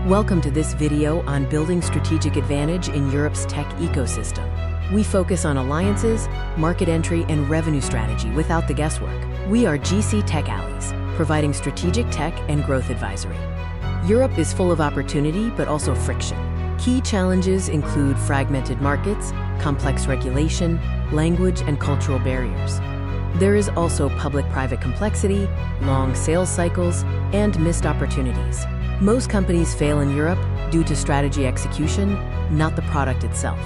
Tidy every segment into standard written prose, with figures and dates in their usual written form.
Welcome to this video on building strategic advantage in Europe's tech ecosystem. We focus on alliances, market entry, and revenue strategy without the guesswork. We are GC TechAllies, providing strategic tech and growth advisory. Europe is full of opportunity, but also friction. Key challenges include fragmented markets, complex regulation, language, and cultural barriers. There is also public-private complexity, long sales cycles, and missed opportunities. Most companies fail in Europe due to strategy execution, not the product itself.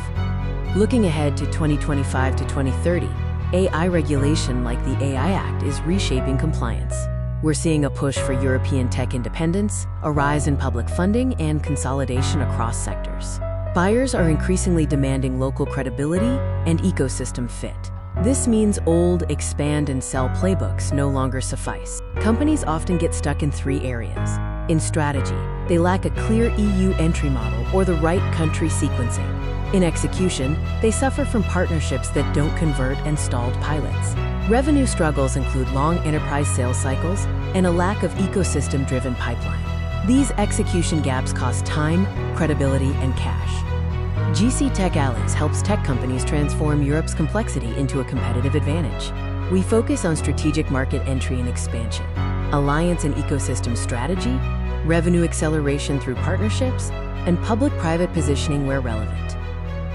Looking ahead to 2025 to 2030, AI regulation like the AI Act is reshaping compliance. We're seeing a push for European tech independence, a rise in public funding, and consolidation across sectors. Buyers are increasingly demanding local credibility and ecosystem fit. This means old expand and sell playbooks no longer suffice. Companies often get stuck in three areas. In strategy, they lack a clear EU entry model or the right country sequencing. In execution, they suffer from partnerships that don't convert and stalled pilots. Revenue struggles include long enterprise sales cycles and a lack of ecosystem-driven pipeline. These execution gaps cost time, credibility, and cash. GC TechAllies helps tech companies transform Europe's complexity into a competitive advantage. We focus on strategic market entry and expansion, alliance and ecosystem strategy, revenue acceleration through partnerships, and public-private positioning where relevant.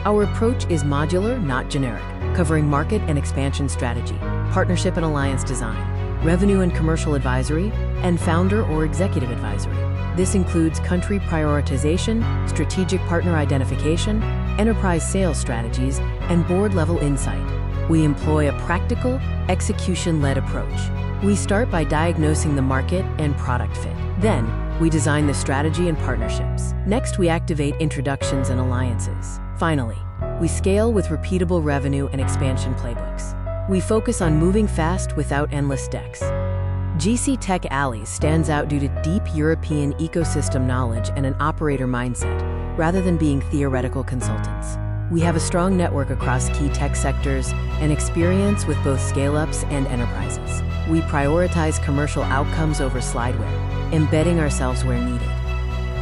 Our approach is modular, not generic, covering market and expansion strategy, partnership and alliance design, revenue and commercial advisory, and founder or executive advisory. This includes country prioritization, strategic partner identification, enterprise sales strategies, and board-level insight. We employ a practical, execution-led approach. We start by diagnosing the market and product fit. Then, we design the strategy and partnerships. Next, we activate introductions and alliances. Finally, we scale with repeatable revenue and expansion playbooks. We focus on moving fast without endless decks. GC TechAllies stands out due to deep European ecosystem knowledge and an operator mindset, rather than being theoretical consultants. We have a strong network across key tech sectors and experience with both scale-ups and enterprises. We prioritize commercial outcomes over slideware, embedding ourselves where needed.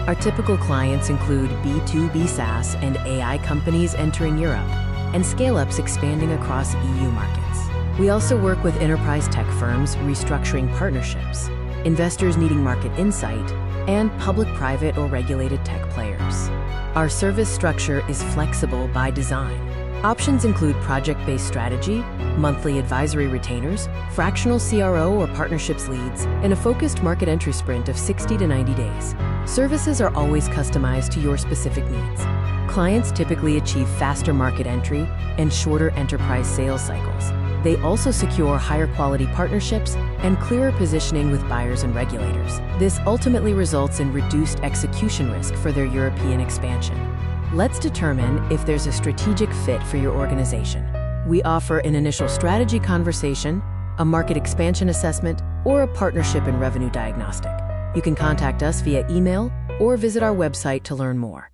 Our typical clients include B2B SaaS and AI companies entering Europe, and scale-ups expanding across EU markets. We also work with enterprise tech firms restructuring partnerships, investors needing market insight, and public-private or regulated tech players. Our service structure is flexible by design. Options include project-based strategy, monthly advisory retainers, fractional CRO or partnerships leads, and a focused market entry sprint of 60 to 90 days. Services are always customized to your specific needs. Clients typically achieve faster market entry and shorter enterprise sales cycles. They also secure higher quality partnerships and clearer positioning with buyers and regulators. This ultimately results in reduced execution risk for their European expansion. Let's determine if there's a strategic fit for your organization. We offer an initial strategy conversation, a market expansion assessment, or a partnership and revenue diagnostic. You can contact us via email or visit our website to learn more.